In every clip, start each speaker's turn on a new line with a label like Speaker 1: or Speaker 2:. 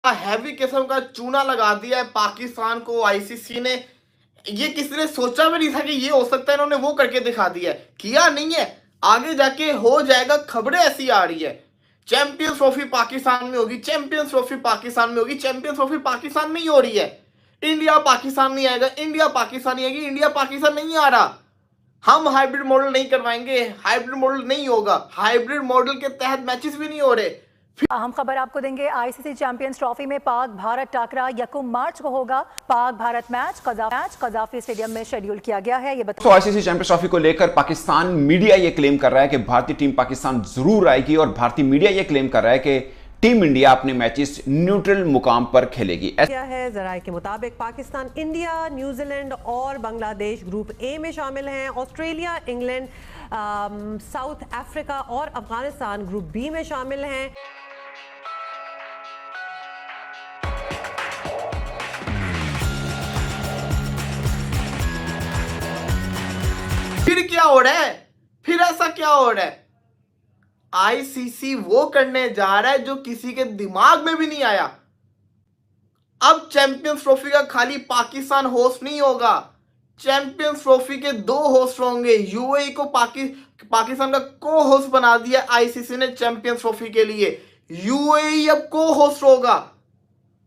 Speaker 1: Heavy किस्म का चूना लगा दिया है पाकिस्तान को आईसीसी ने। ये किसी ने सोचा भी नहीं था कि ये हो सकता है, इन्होंने वो करके दिखा दिया है। किया नहीं है, आगे जाके हो जाएगा। खबरें ऐसी आ रही है चैंपियंस ट्रॉफी पाकिस्तान में होगी, चैंपियंस ट्रॉफी पाकिस्तान में होगी, चैंपियंस ट्रॉफी पाकिस्तान में ही हो रही है। इंडिया पाकिस्तान नहीं आएगा, इंडिया पाकिस्तान नहीं आएगी, इंडिया पाकिस्तान नहीं आ रहा। हम हाइब्रिड मॉडल नहीं करवाएंगे, हाइब्रिड मॉडल नहीं होगा, हाइब्रिड मॉडल के तहत मैचेस भी नहीं हो रहे।
Speaker 2: अहम खबर आपको देंगे, आईसीसी चैंपियंस ट्रॉफी में पाक भारत टाकरा 1 मार्च को होगा। पाक भारत मैच कजाफी स्टेडियम में शेड्यूल किया गया है। ये
Speaker 3: तो आईसीसी चैंपियंस ट्रॉफी को लेकर पाकिस्तान मीडिया ये क्लेम कर रहा है कि भारतीय टीम पाकिस्तान जरूर आएगी, और भारतीय मीडिया ये क्लेम कर रहा है कि टीम इंडिया अपने मैचेस न्यूट्रल मुकाम पर खेलेगी।
Speaker 4: क्या है जराये के मुताबिक पाकिस्तान, इंडिया, न्यूजीलैंड और बांग्लादेश ग्रुप ए में शामिल हैं। ऑस्ट्रेलिया, इंग्लैंड, साउथ अफ्रीका और अफगानिस्तान ग्रुप बी में शामिल हैं।
Speaker 1: फिर क्या हो रहा है, फिर ऐसा क्या हो रहा है? आईसीसी वो करने जा रहा है जो किसी के दिमाग में भी नहीं आया। अब चैंपियंस ट्रॉफी का खाली पाकिस्तान होस्ट नहीं होगा, चैंपियंस ट्रॉफी के 2 होस्ट होंगे। यूएई को पाकिस्तान का को होस्ट बना दिया आईसीसी ने चैंपियंस ट्रॉफी के लिए। यूएई अब को होस्ट होगा।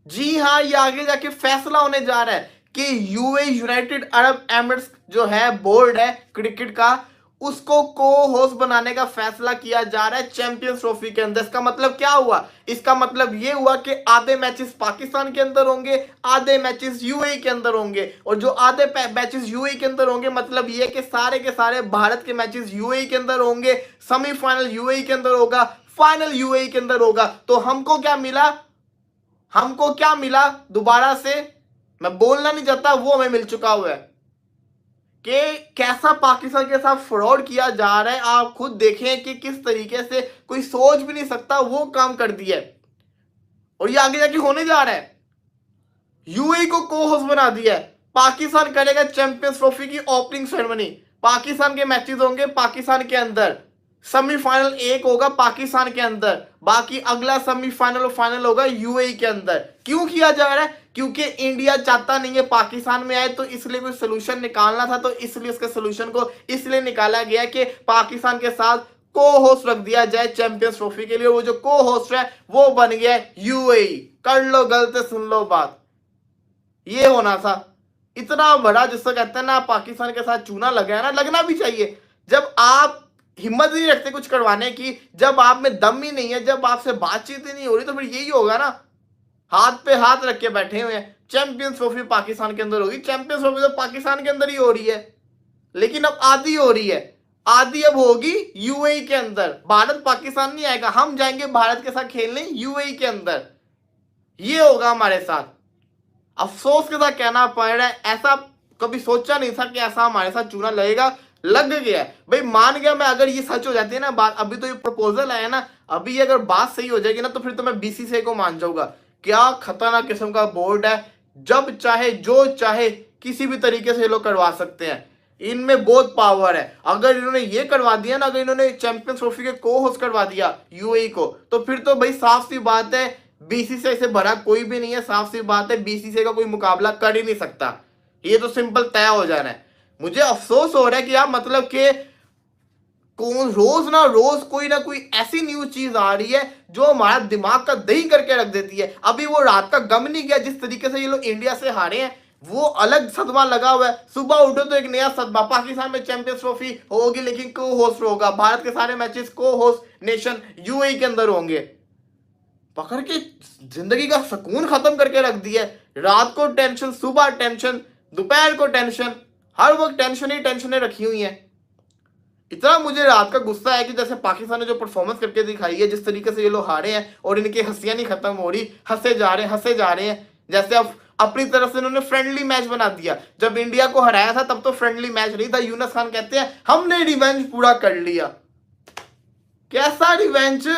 Speaker 1: जी हाँ, ये आगे जाके फैसला होने जा रहा है कि यूएई, यूनाइटेड अरब एमिरेट्स जो है बोर्ड है क्रिकेट का, उसको को होस्ट बनाने का फैसला किया जा रहा है चैंपियंस ट्रॉफी के अंदर। इसका मतलब क्या हुआ? इसका मतलब ये हुआ कि आधे मैचेस पाकिस्तान के अंदर होंगे, आधे मैचेस यूएई के अंदर होंगे। और जो आधे मैचेस यूएई के अंदर होंगे, मतलब ये कि सारे के सारे भारत के मैचेस यूएई के अंदर होंगे, सेमीफाइनल यूएई के अंदर होगा, फाइनल यूएई के अंदर होगा। तो हमको क्या मिला? हमको क्या मिला? दोबारा से मैं बोलना नहीं चाहता, वो हमें मिल चुका हुआ है कि कैसा पाकिस्तान के साथ फ्रॉड किया जा रहा है। आप खुद देखें कि किस तरीके से कोई सोच भी नहीं सकता वो काम कर दिया है, और ये आगे जाके होने जा रहा है। यूएई को को होस्ट बना दिया है, पाकिस्तान करेगा चैंपियंस ट्रॉफी की ओपनिंग सेरेमनी। पाकिस्तान के मैचेस होंगे पाकिस्तान के अंदर, सेमीफाइनल एक होगा पाकिस्तान के अंदर, बाकी अगला सेमीफाइनल और फाइनल होगा यूएई के अंदर। क्यों किया जा रहा है? क्योंकि इंडिया चाहता नहीं है पाकिस्तान में आए, तो इसलिए कोई सोल्यूशन निकालना था। तो इसलिए उसके सोल्यूशन को इसलिए निकाला गया कि पाकिस्तान के साथ को होस्ट रख दिया जाए चैंपियंस ट्रॉफी के लिए। वो जो को होस्ट है वो बन गया यूएई। कर लो गलत, सुन लो बात, ये होना था। इतना बड़ा जिसको कहते हैं ना पाकिस्तान के साथ चूना लगा है ना, लगना भी चाहिए। जब आप हिम्मत नहीं रखते कुछ करवाने की, जब आप में दम ही नहीं है, जब आपसे बातचीत ही नहीं हो रही, तो फिर यही होगा ना, हाथ पे हाथ रख के बैठे हुए हैं। चैंपियंस ट्रॉफी पाकिस्तान के अंदर होगी, चैंपियंस ट्रॉफी तो पाकिस्तान के अंदर ही हो रही है, लेकिन अब आधी हो रही है, आधी अब होगी यूएई के अंदर। भारत पाकिस्तान नहीं आएगा, हम जाएंगे भारत के साथ खेलने यूएई के अंदर। ये होगा हमारे साथ। अफसोस के साथ कहना पड़ रहा है, ऐसा कभी सोचा नहीं था कि ऐसा हमारे साथ चूना लगेगा। लग गया है भाई, मान गया मैं। अगर ये सच हो जाती है ना बात, अभी तो ये प्रपोजल आया ना, अभी अगर बात सही हो जाएगी ना, तो फिर तो मैं बीसीसीआई को मान जाऊंगा। क्या खतरनाक किस्म का बोर्ड है, जब चाहे जो चाहे किसी भी तरीके से ये लोग करवा सकते हैं। इनमें बहुत पावर है। अगर इन्होंने ये करवा दिया ना, अगर इन्होंने चैंपियंस ट्रॉफी के को होस्ट करवा दिया यूएई को, तो फिर तो भाई साफ सी बात है बीसीसीआई से भरा कोई भी नहीं है। साफ सी बात है बीसीसीआई का कोई मुकाबला कर ही नहीं सकता, ये तो सिंपल तय हो जाना है। मुझे अफसोस हो रहा है कि यार मतलब कि रोज ना कोई ऐसी न्यूज चीज आ रही है जो हमारा दिमाग का दही करके रख देती है। अभी वो रात का गम नहीं गया जिस तरीके से ये लोग इंडिया से हारे हैं, वो अलग सदमा लगा हुआ है। सुबह उठो तो एक नया सदमा, पाकिस्तान में चैंपियंस ट्रॉफी होगी लेकिन को होस्ट होगा, भारत के सारे मैचेस को होस्ट नेशन यूएई के अंदर होंगे। पकड़ के जिंदगी का सुकून खत्म करके रख दिया। रात को टेंशन, सुबह टेंशन, दोपहर को टेंशन, हर वक्त टेंशन ही टेंशनें रखी हुई हैं। इतना मुझे रात का गुस्सा है कि जैसे पाकिस्तान ने जो परफॉर्मेंस करके दिखाई है, जिस तरीके से ये लोग हारे हैं और इनकी हंसियां नहीं खत्म हो रही, हंसे जा रहे हैं। जैसे अब अपनी तरफ से इन्होंने फ्रेंडली मैच बना दिया। जब इंडिया को हराया था तब तो फ्रेंडली मैच नहीं था। यूनुस खान कहते हैं हमने रिवेंज पूरा कर लिया। कैसा रिवेंज?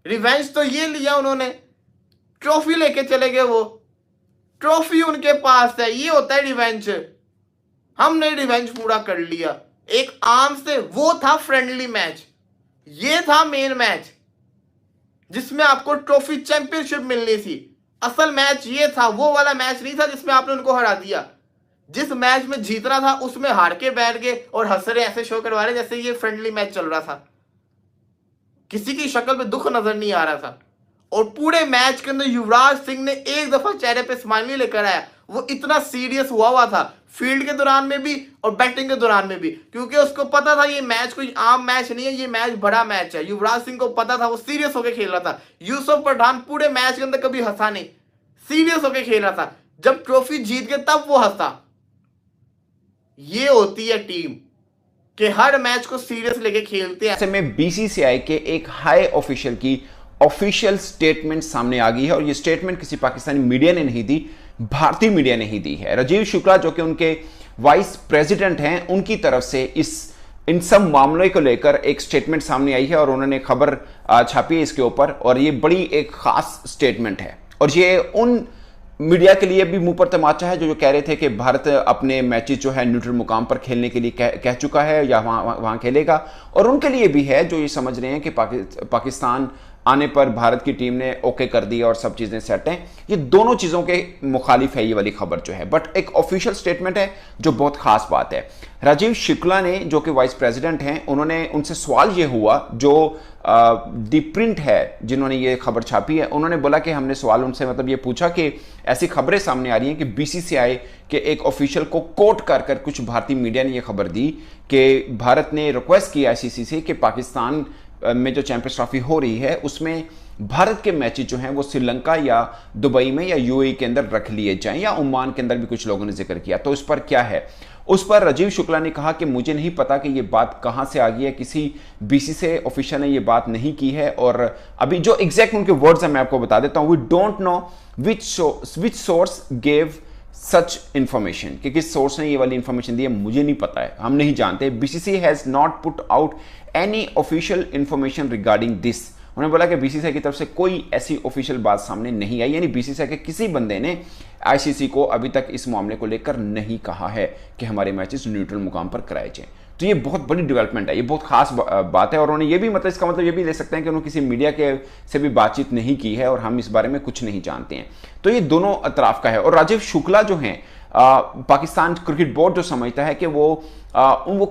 Speaker 1: रिवेंज तो ये लिया उन्होंने, ट्रॉफी लेके चले गए, वो ट्रॉफी उनके पास है, ये होता है रिवेंज। हमने रिवेंज पूरा कर लिया एक आम से। वो था फ्रेंडली मैच, ये था मेन मैच जिसमें आपको ट्रॉफी चैंपियनशिप मिलनी थी। असल मैच ये था, वो वाला मैच नहीं था जिसमें आपने उनको हरा दिया। जिस मैच में जीतना था उसमें हार के बैठ गए और हंस रहे, ऐसे शो करवा रहे जैसे ये फ्रेंडली मैच चल रहा था। किसी की शक्ल पे दुख नजर नहीं आ रहा था। और पूरे मैच के अंदर युवराज सिंह ने एक दफा चेहरे पे स्माइल नहीं लेकर आया। वो इतना सीरियस हुआ था फील्ड के दौरान में भी और बैटिंग के दौरान में भी, क्योंकि उसको पता था ये मैच कोई आम मैच नहीं है, ये मैच बड़ा मैच है। युवराज सिंह को पता था, वो सीरियस होकर खेल रहा था। यूसुफ पठान पूरे मैच के अंदर कभी हंसा नहीं, सीरियस होकर खेल रहा था। जब ट्रॉफी जीत गए तब वो हंसा। ये होती है टीम कि हर मैच को सीरियस लेके खेलते हैं।
Speaker 3: ऐसे में बीसीसीआई के एक हाई ऑफिशियल की ऑफिशियल स्टेटमेंट सामने आ गई है और ये स्टेटमेंट किसी पाकिस्तानी मीडिया ने नहीं दी, भारतीय मीडिया ने ही दी है। राजीव शुक्ला जो कि उनके वाइस प्रेसिडेंट हैं, उनकी तरफ से इन सब मामलों को लेकर एक स्टेटमेंट सामने आई है और उन्होंने खबर छापी है इसके ऊपर। और ये बड़ी एक खास स्टेटमेंट है और ये उन मीडिया के लिए भी मुंह पर तमाचा है जो कह रहे थे कि भारत अपने मैचेस जो है न्यूट्रल मुकाम पर खेलने के लिए कह चुका है या वहां खेलेगा, और उनके लिए भी है जो ये समझ रहे हैं कि पाकिस्तान आने पर भारत की टीम ने ओके कर दिया और सब चीजें सेट हैं। ये दोनों चीजों के मुखालिफ है ये वाली खबर जो है, बट एक ऑफिशियल स्टेटमेंट है जो बहुत खास बात है। राजीव शुक्ला ने जो कि वाइस प्रेसिडेंट हैं, उन्होंने उनसे सवाल ये हुआ जो दी प्रिंट है जिन्होंने ये खबर छापी है, उन्होंने बोला कि हमने सवाल उनसे मतलब ये पूछा कि ऐसी खबरें सामने आ रही हैं कि बीसीसीआई के एक ऑफिशियल को कोट कर कुछ भारतीय मीडिया ने ये खबर दी कि भारत ने रिक्वेस्ट की आईसीसी से कि पाकिस्तान में जो चैंपियंस ट्रॉफी हो रही है उसमें भारत के मैचेस जो हैं वो श्रीलंका या दुबई में या यूएई के अंदर रख लिए जाएं, या ओमान के अंदर भी कुछ लोगों ने जिक्र किया। तो इस पर क्या है? उस पर राजीव शुक्ला ने कहा कि मुझे नहीं पता कि ये बात कहां से आ गई है, किसी बीसीसीआई ऑफिशियल ने ये बात नहीं की है। और अभी जो एग्जैक्ट उनके वर्ड्स हैं मैं आपको बता देता हूं। We don't know which source gave such information, कि किस सोर्स ने ये वाली इंफॉर्मेशन दी है मुझे नहीं पता है, हम नहीं जानते। BCCI has not put out any official information regarding this. उन्होंने बोला कि बीसीसीआई की तरफ से कोई ऐसी ऑफिशियल बात सामने नहीं आई, यानी बीसीसीआई के किसी बंदे ने आईसीसी को अभी तक इस मामले को लेकर नहीं कहा है कि हमारे मैचेस न्यूट्रल मुकाम पर कराए जाएं। तो ये बहुत बड़ी डेवलपमेंट है, ये बहुत खास बात है। और उन्होंने ये भी मतलब इसका मतलब ये भी ले सकते हैं कि उन्होंने किसी मीडिया के से भी बातचीत नहीं की है और हम इस बारे में कुछ नहीं जानते हैं। तो ये दोनों तरफ का है। और राजीव शुक्ला जो हैं, पाकिस्तान क्रिकेट बोर्ड जो समझता है कि वो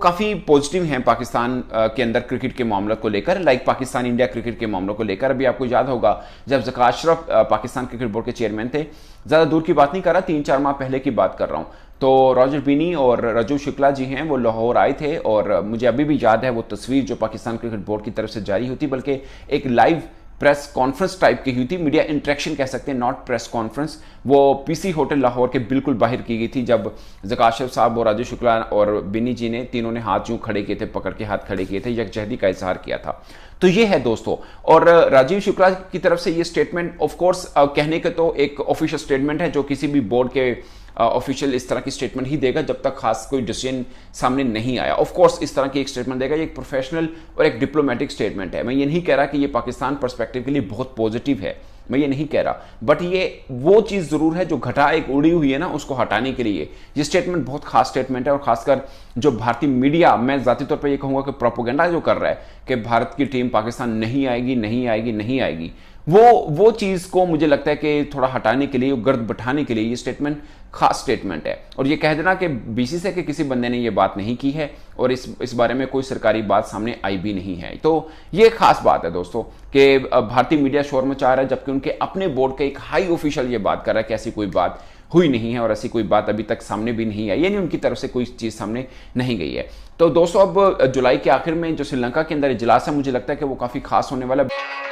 Speaker 3: काफी पॉजिटिव हैं पाकिस्तान के अंदर क्रिकेट के मामलों को लेकर, लाइक पाकिस्तान इंडिया क्रिकेट के मामलों को लेकर। अभी आपको याद होगा जब ज़कात अशरफ पाकिस्तान क्रिकेट बोर्ड के चेयरमैन थे, ज्यादा दूर की बात नहीं कर रहा, 3-4 माह पहले की बात कर रहा हूं, तो रॉजर बिनी और राजीव शुक्ला जी हैं वो लाहौर आए थे। और मुझे अभी भी याद है वो तस्वीर जो पाकिस्तान क्रिकेट बोर्ड की तरफ से जारी हुई थी, बल्कि एक लाइव प्रेस कॉन्फ्रेंस टाइप की हुई थी, मीडिया इंटरेक्शन कह सकते हैं, नॉट प्रेस कॉन्फ्रेंस। वो पीसी होटल लाहौर के बिल्कुल बाहर की गई थी, जब ज़कात अशरफ साहब और राजीव शुक्ला और बिनी जी ने तीनों ने हाथ यूं खड़े किए थे, पकड़ के हाथ खड़े किए थे, यकजहती का इजहार किया था। तो ये है दोस्तों। और राजीव शुक्ला की तरफ से ये स्टेटमेंट ऑफ कोर्स कहने के तो एक ऑफिशियल स्टेटमेंट है जो किसी भी बोर्ड के ऑफिशियल इस तरह की स्टेटमेंट ही देगा जब तक खास कोई डिसीजन सामने नहीं आया। ऑफ कोर्स इस तरह की एक स्टेटमेंट देगा, ये एक प्रोफेशनल और एक डिप्लोमेटिक स्टेटमेंट है। मैं ये नहीं कह रहा कि ये पाकिस्तान पर्सपेक्टिव के लिए बहुत पॉजिटिव है, मैं ये नहीं कह रहा, बट ये वो चीज़ ज़रूर है जो घटा एक उड़ी हुई है ना, उसको हटाने के लिए ये स्टेटमेंट बहुत खास स्टेटमेंट है। और खासकर जो भारतीय मीडिया, मैं ज़ाती तौर पर ये कहूँगा कि प्रोपोगेंडा जो कर रहा है कि भारत की टीम पाकिस्तान नहीं आएगी नहीं आएगी नहीं आएगी, वो चीज़ को मुझे लगता है कि थोड़ा हटाने के लिए, गर्द बैठाने के लिए ये स्टेटमेंट खास स्टेटमेंट है। और ये कह देना कि बीसीसीआई के किसी बंदे ने ये बात नहीं की है और इस बारे में कोई सरकारी बात सामने आई भी नहीं है, तो ये खास बात है दोस्तों कि भारतीय मीडिया शोर मचा रहा है जबकि उनके अपने बोर्ड का एक हाई ऑफिशियल ये बात कर रहा है कि ऐसी कोई बात हुई नहीं है और ऐसी कोई बात अभी तक सामने भी नहीं आई, यानी उनकी तरफ से कोई चीज़ सामने नहीं गई है। तो दोस्तों अब जुलाई के आखिर में जो श्रीलंका के अंदर इजलास है, मुझे लगता है कि वो काफ़ी खास होने वाला है।